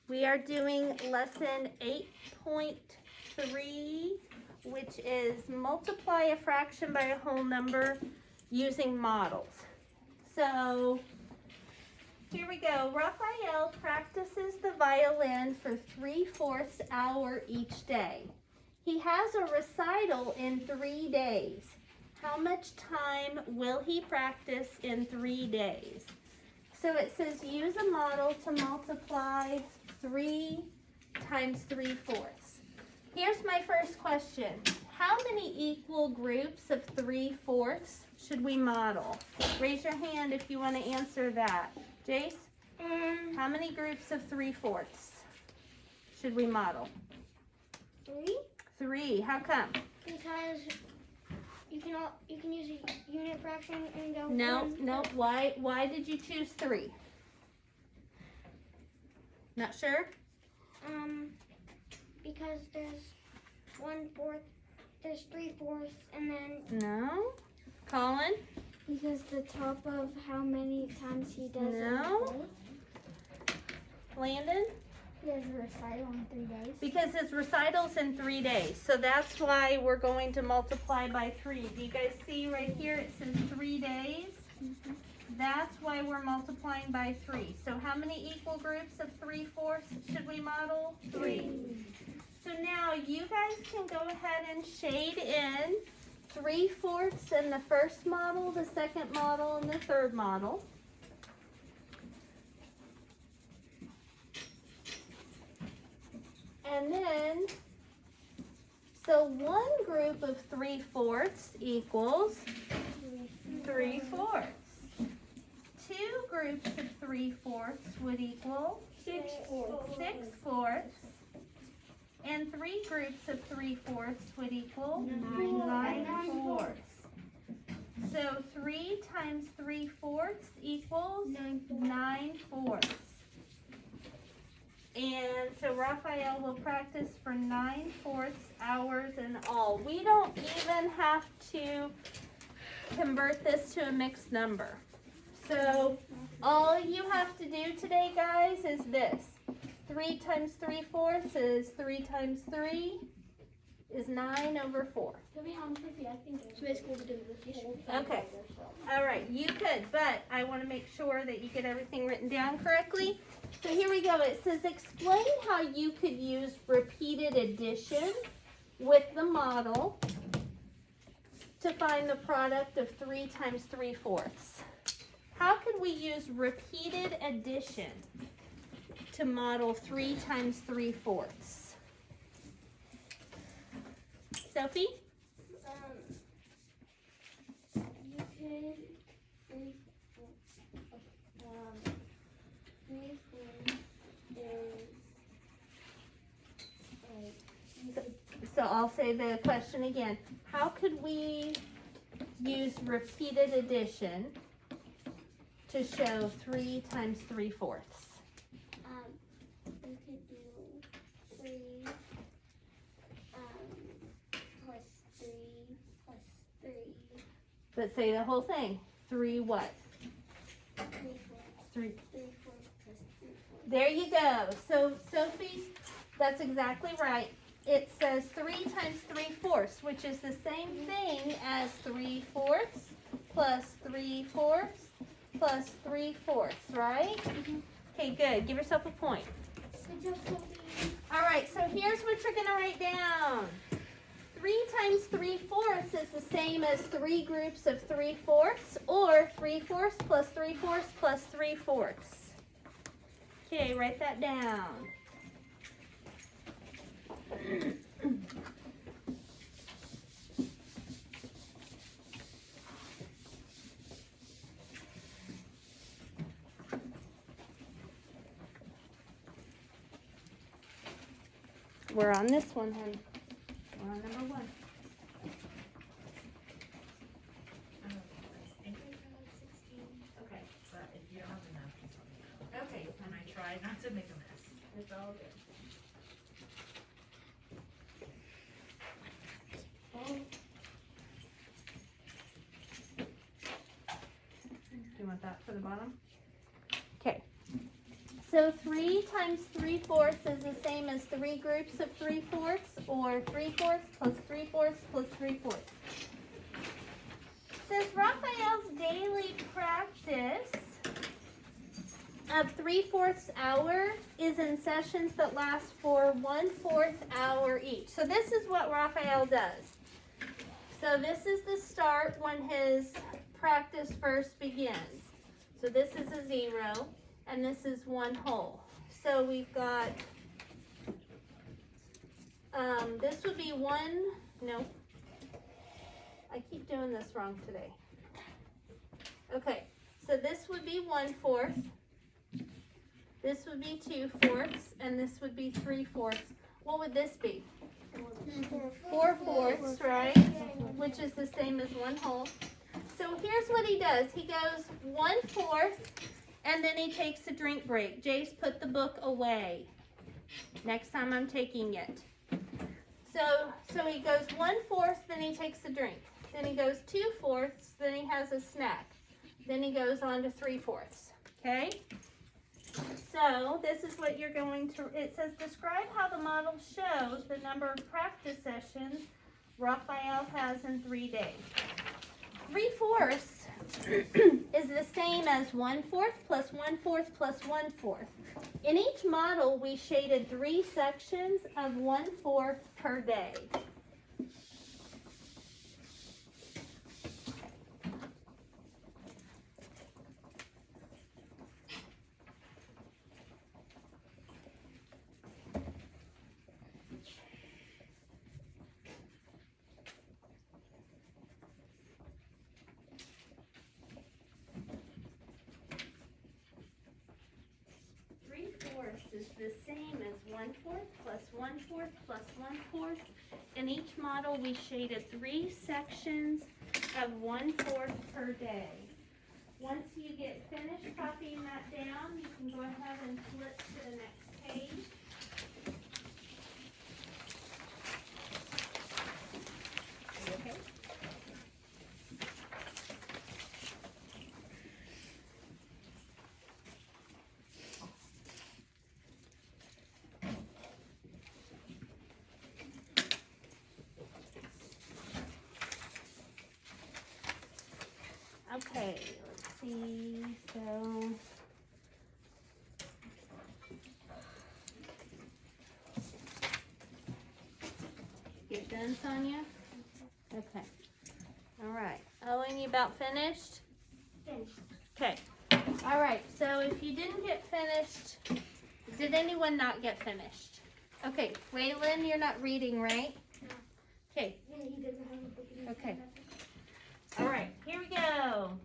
We are doing lesson 8.3, which is multiply a fraction by a whole number using models. So here we go. Raphael practices the violin for 3/4 hour each day. He has a recital in 3 days. How much time will he practice in 3 days? So it says use a model to multiply 3 times 3/4. Here's my first question. How many equal groups of 3/4 should we model? Raise your hand if you want to answer that. Jace? How many groups of 3/4 should we model? 3? 3. How come? Because you can use a unit fraction and go. No. Why did you choose 3? Not sure? Because there's 1/4, there's 3/4, and then. No. Colin? Because the top of how many times he does No. Landon? He has a recital in 3 days. Because his recital's in 3 days. So that's why we're going to multiply by 3. Do you guys see right here it says 3 days? That's why we're multiplying by 3. So how many equal groups of 3/4 should we model? 3. So now you guys can go ahead and shade in 3/4 in the first model, the second model, and the third model. And then, so one group of 3/4 equals 3/4. 2 groups of 3/4 would equal 6/4. And 3 groups of 3/4 would equal 9/4. So 3 times 3/4 equals 9/4. And so Raphael will practice for 9/4 hours in all. We don't even have to convert this to a mixed number. So all you have to do today, guys, is this. 3 times 3/4 is 3 times 3 is 9/4. To be honest with you, I think it's basically to do with this. Okay. All right, you could, but I want to make sure that you get everything written down correctly. So here we go. It says explain how you could use repeated addition with the model to find the product of 3 times 3/4. How could we use repeated addition to model 3 times 3/4? Sophie? You could So I'll say the question again. How could we use repeated addition to show 3 times 3/4? You could do 3 plus 3 plus 3. But say the whole thing. 3 what? 3/4. 3. 3/4 plus 3/4. There you go. So Sophie, that's exactly right. It says 3 times 3/4, which is the same thing as 3/4 plus 3/4 plus 3/4, right? Okay, good. Give yourself a point. Good job, Sophie. All right, so here's what you're going to write down. 3 times 3/4 is the same as 3 groups of 3/4 or 3/4 plus 3/4 plus 3/4. Okay, write that down. We're on this one, honey. We're on number 1. Okay, but if you don't have enough, just let me know. Okay, and I try not to make a mess. It's all good. Do you want that for the bottom? Okay. So 3 times 3/4 is the same as 3 groups of 3/4, or 3/4 plus 3/4 plus 3/4. Says Raphael's daily practice of 3/4 hour is in sessions that last for 1/4 hour each. So this is what Raphael does. So this is the start when his practice first begins. So this is a 0 and this is 1 whole. So we've got, this would be 1, no, I keep doing this wrong today. Okay, so this would be 1/4. This would be 2/4, and this would be 3/4. What would this be? 4/4, right? Which is the same as 1 whole. So here's what he does. He goes 1/4, and then he takes a drink break. Jace, put the book away. Next time I'm taking it. So he goes 1/4, then he takes a drink. Then he goes 2/4, then he has a snack. Then he goes on to 3/4, okay? So this is what you're going to, it says, describe how the model shows the number of practice sessions Raphael has in 3 days. 3/4 is the same as 1/4 plus 1/4 plus 1/4. In each model, we shaded 3 sections of 1/4 per day. Is the same as 1/4 plus 1/4 plus 1/4. In each model, we shaded 3 sections of 1/4 per day. Once you get finished copying that down, you can go ahead and flip to the next page. Okay. Okay, let's see, so. Get done, Sonia? Okay. All right. Owen, you about finished? Finished. Okay. All right, so if you didn't get finished, did anyone not get finished? Okay, Waylon, you're not reading, right? No. Okay. Yeah, he doesn't have a book in his Okay. hand. All right, here we go.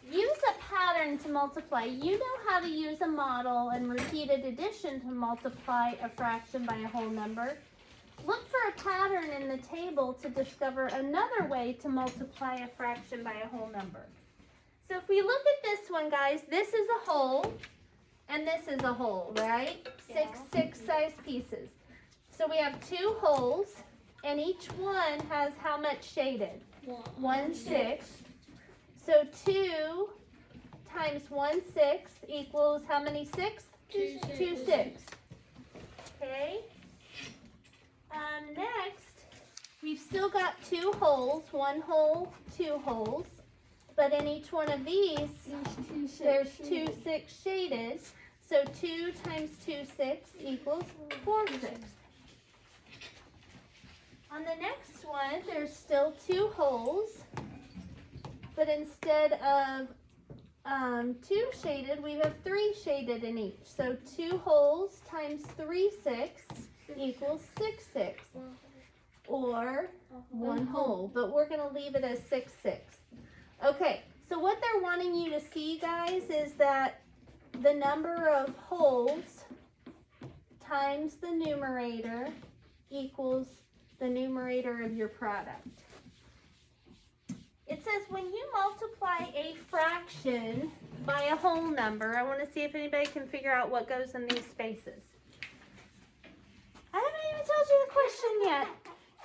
Use a pattern to multiply. You know how to use a model and repeated addition to multiply a fraction by a whole number. Look for a pattern in the table to discover another way to multiply a fraction by a whole number. So if we look at this one, guys, this is a whole and this is a whole, right? Yeah. Six size pieces. So we have 2 wholes and each one has how much shaded? 1/6. So 2 times 1/6 equals how many 6? 2 6. Okay. Next, we've still got 2 holes, 1 hole, 2 holes. But in each one of these, there's 2 6 shaded. So 2 times 2 6 equals 4 6. On the next one, there's still 2 holes, but instead of 2 shaded, we have 3 shaded in each. So 2 holes times 3 6 equals 6 6, or 1 hole, but we're going to leave it as 6 6. Okay, so what they're wanting you to see, guys, is that the number of holes times the numerator equals the numerator of your product. It says when you multiply a fraction by a whole number, I want to see if anybody can figure out what goes in these spaces. I haven't even told you the question yet.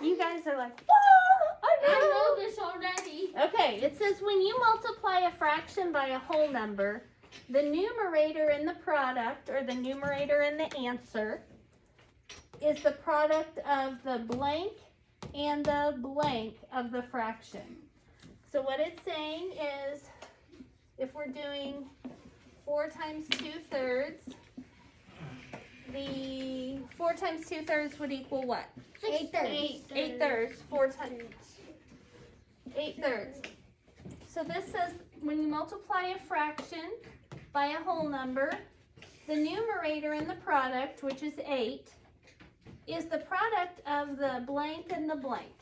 You guys are like, whoa, I know this already. Okay, it says when you multiply a fraction by a whole number, the numerator in the product, or the numerator in the answer, is the product of the blank and the blank of the fraction. So what it's saying is, if we're doing 4 times 2/3, the 4 times 2/3 would equal what? 8/3. 8/3. 4 times 8/3. So this says when you multiply a fraction by a whole number, the numerator in the product, which is 8, is the product of the blank and the blank.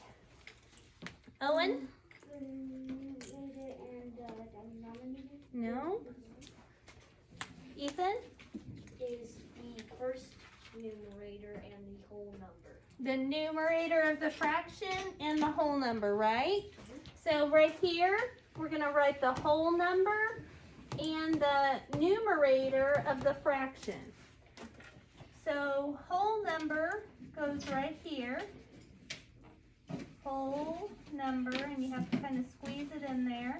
Owen? The numerator and the denominator No. Ethan? is the first numerator and the whole number. The numerator of the fraction and the whole number, right? So right here, we're going to write the whole number and the numerator of the fraction. So whole number goes right here. Whole number, and you have to kind of squeeze it in there.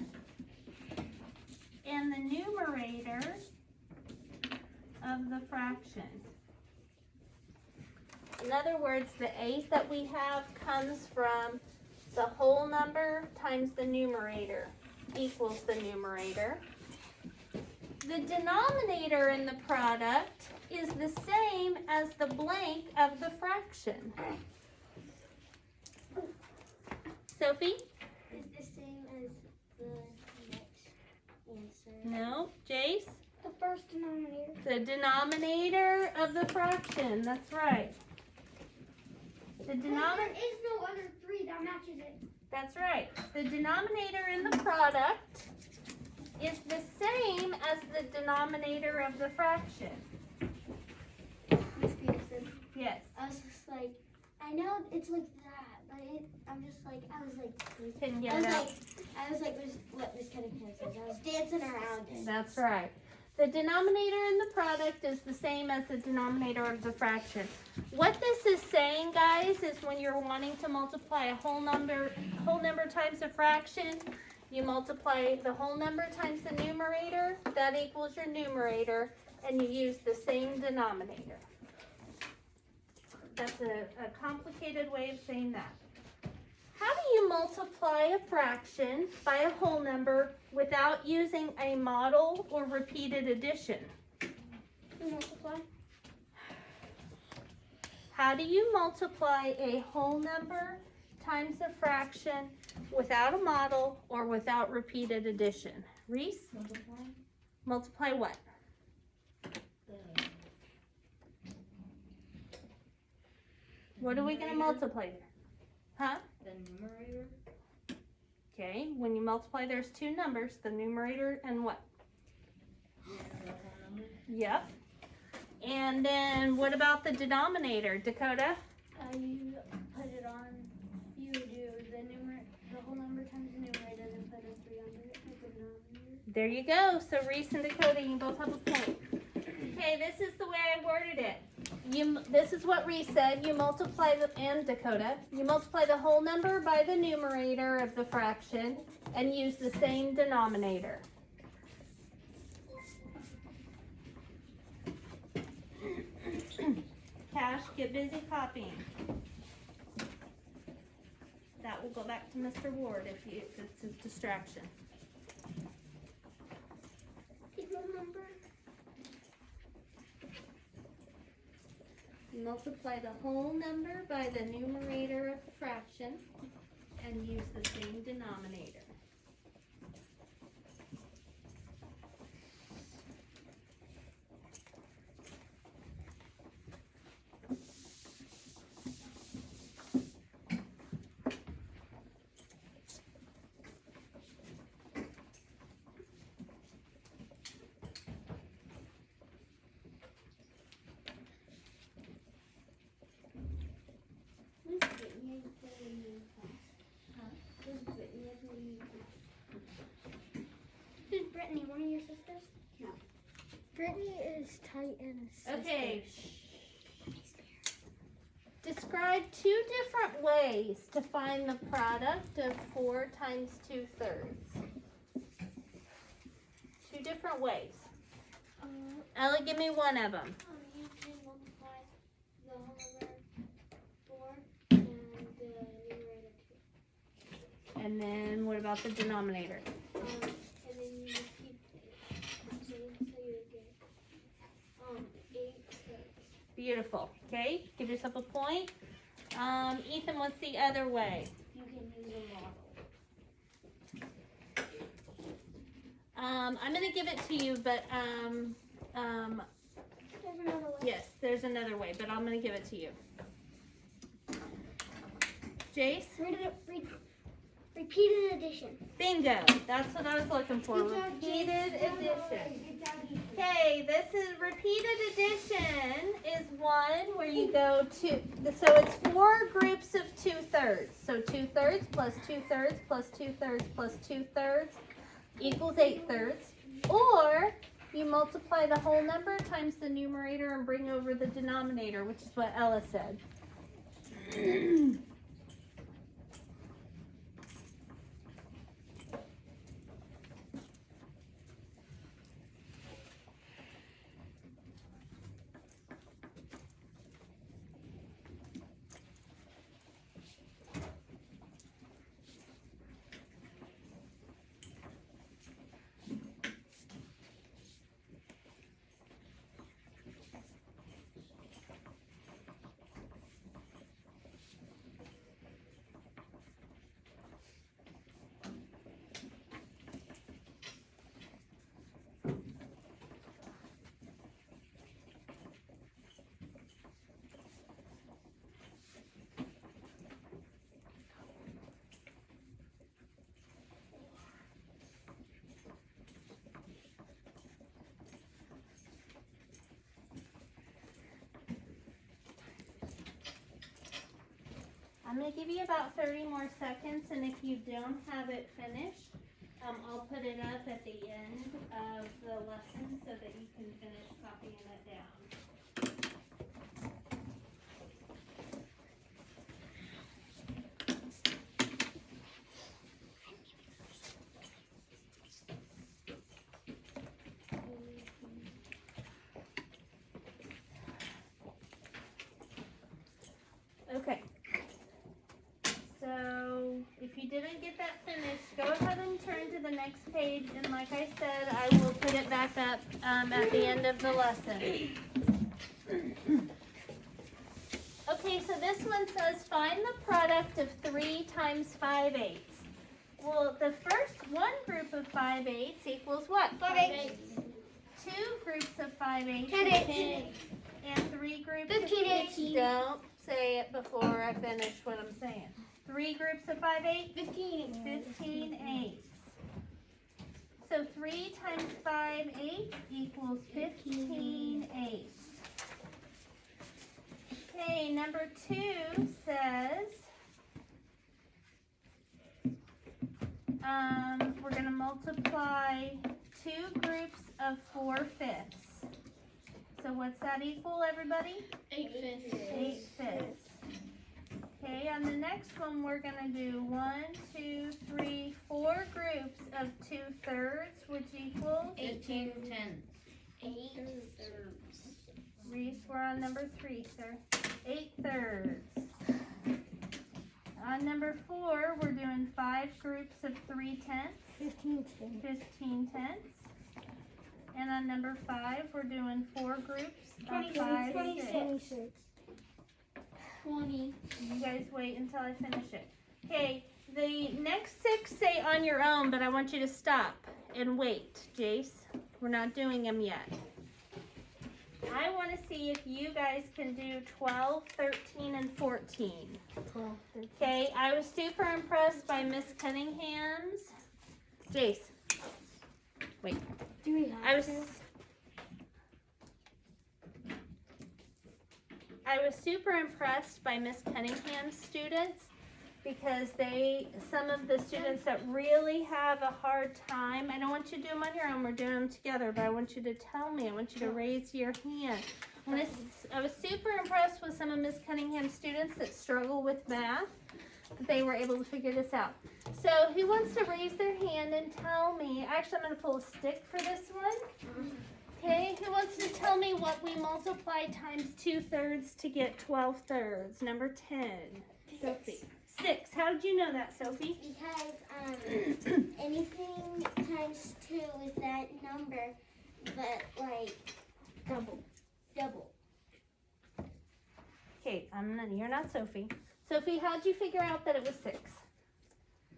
And the numerator of the fraction. In other words, the 8 that we have comes from the whole number times the numerator equals the numerator. The denominator in the product is the same as the blank of the fraction. Sophie? Is the same as the next answer. No. Jace? The first denominator. The denominator of the fraction. That's right. The denominator. There is no other 3 that matches it. That's right. The denominator in the product is the same as the denominator of the fraction. Miss Peterson, Yes. I was just like, I know it's like that, but I'm just like, I was like, Couldn't get it out. what Miss Cunningham says. I was dancing around it. That's right. The denominator in the product is the same as the denominator of the fraction. What this is saying, guys, is when you're wanting to multiply a whole number times a fraction, you multiply the whole number times the numerator, that equals your numerator, and you use the same denominator. That's a complicated way of saying that. How do you multiply a fraction by a whole number without using a model or repeated addition? Multiply. How do you multiply a whole number times a fraction without a model or without repeated addition? Reese? Multiply Multiply what? the What are we going to multiply there? Huh? the numerator. Okay, when you multiply, there's 2 numbers, the numerator and what? The whole number. Yep. And then what about the denominator, Dakota? You put it on, you do the whole number times the numerator, then put a 3 under it, like the denominator. There you go. So Reese and Dakota, you both have a point. Okay, this is the way I worded it. This is what Reese said. You multiply and Dakota. You multiply the whole number by the numerator of the fraction and use the same denominator. Cash, get busy copying. That will go back to Mr. Ward if it's a distraction. Remember? Multiply the whole number by the numerator of the fraction and use the same denominator. Who's Brittany? One of your sisters? No. Brittany is Titan's sister. Okay. Describe 2 different ways to find the product of 4 times 2/3. 2 different ways. Ella, give me one of them. You can multiply the whole number 4 and the numerator 2. And then what about the denominator? And then you just keep it the same, so you get 8 thirds. Beautiful. Okay, give yourself a point. Ethan, what's the other way? You can use a model. I'm gonna give it to you, but There's another way. yes, there's another way, but I'm gonna give it to you. Jace? Repeated addition. Bingo. That's what I was looking for. Repeated addition. Okay, this is repeated addition is one where you go to, so it's 4 groups of 2/3. So 2/3 plus 2/3 plus 2/3 plus 2/3 equals 8/3. Or you multiply the whole number times the numerator and bring over the denominator, which is what Ella said. I'm going to give you about 30 more seconds, and if you don't have it finished, I'll put it up at the end of the lesson so that you can finish copying it down. Okay. So if you didn't get that finished, go ahead and turn to the next page, and like I said, I will put it back up at the end of the lesson. Okay, so this one says find the product of 3 times 5/8. Well, the first one group of 5/8 equals what? 5/8. 2 groups of 5/8. 10/8. And 3 groups 15/8. Don't say it before I finish what I'm saying. 3 groups of 5/8? 15/8. So 3 times 5/8 equals 15/8. Okay, number 2 says, we're going to multiply 2 groups of 4/5. So what's that equal, everybody? 8/5. 8/5. Okay, on the next one, we're going to do 1, 2, 3, 4 groups of 2/3, which equals 18/10. 8/3. Reese, we're on number 3, sir. 8/3. On number 4, we're doing 5 groups of 3/10. 15/10. And on number 5, we're doing 4 groups of 5/6. 20. You guys wait until I finish it. Okay, the next 6 say on your own, but I want you to stop and wait, Jace. We're not doing them yet. I want to see if you guys can do 12, 13, and 14. 12. Okay, I was super impressed by Miss Cunningham's. Jace, wait. Do we have I was super impressed by Miss Cunningham's students because some of the students that really have a hard time, I don't want you to do them on your own, we're doing them together, but I want you to tell me, I want you to raise your hand. I was super impressed with some of Miss Cunningham's students that struggle with math. They were able to figure this out. So who wants to raise their hand and tell me, actually I'm going to pull a stick for this one. Okay, who wants to tell me what we multiply times 2/3 to get 12/3? Number 10. Sophie. 6. How did you know that, Sophie? Because anything times 2 is that number, but like Double. double. Okay, you're not Sophie. Sophie, how'd you figure out that it was 6?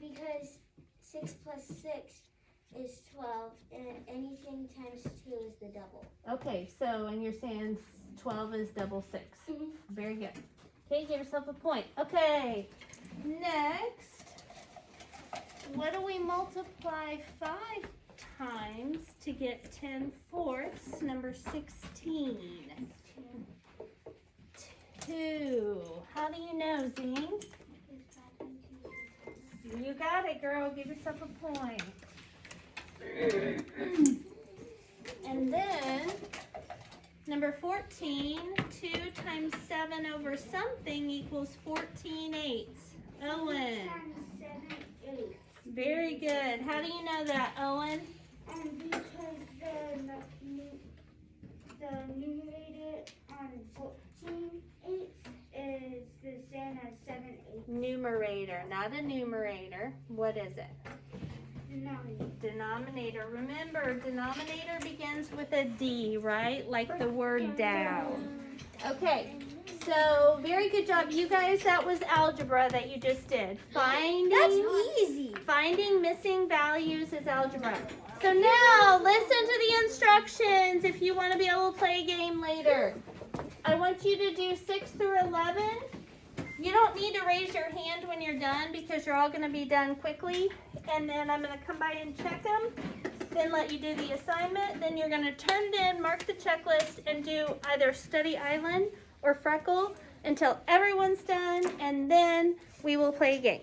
Because 6 plus 6 is 12, and anything times 2 is the double. Okay, so, and you're saying 12 is double 6. Mhm. Very good. Okay, give yourself a point. Okay, next, what do we multiply 5 times to get 10/4? Number 16. 2. How do you know, Zine? You got it, girl. Give yourself a point. And then, number 14, 2 times 7 over something equals 14/8. Owen. Times 7, 8. Very good. How do you know that, Owen? And because the numerator on 14/8 is the same as 7/8. Numerator, not a numerator. What is it? Denominator. Denominator. Remember, denominator begins with a D, right? Like the word down. Okay, so very good job. You guys, that was algebra that you just did. Finding missing values is algebra. So now, listen to the instructions if you want to be able to play a game later. I want you to do 6 through 11. You don't need to raise your hand when you're done because you're all going to be done quickly. And then I'm going to come by and check them, then let you do the assignment. Then you're going to turn it in, mark the checklist, and do either Study Island or Freckle until everyone's done, and then we will play a game.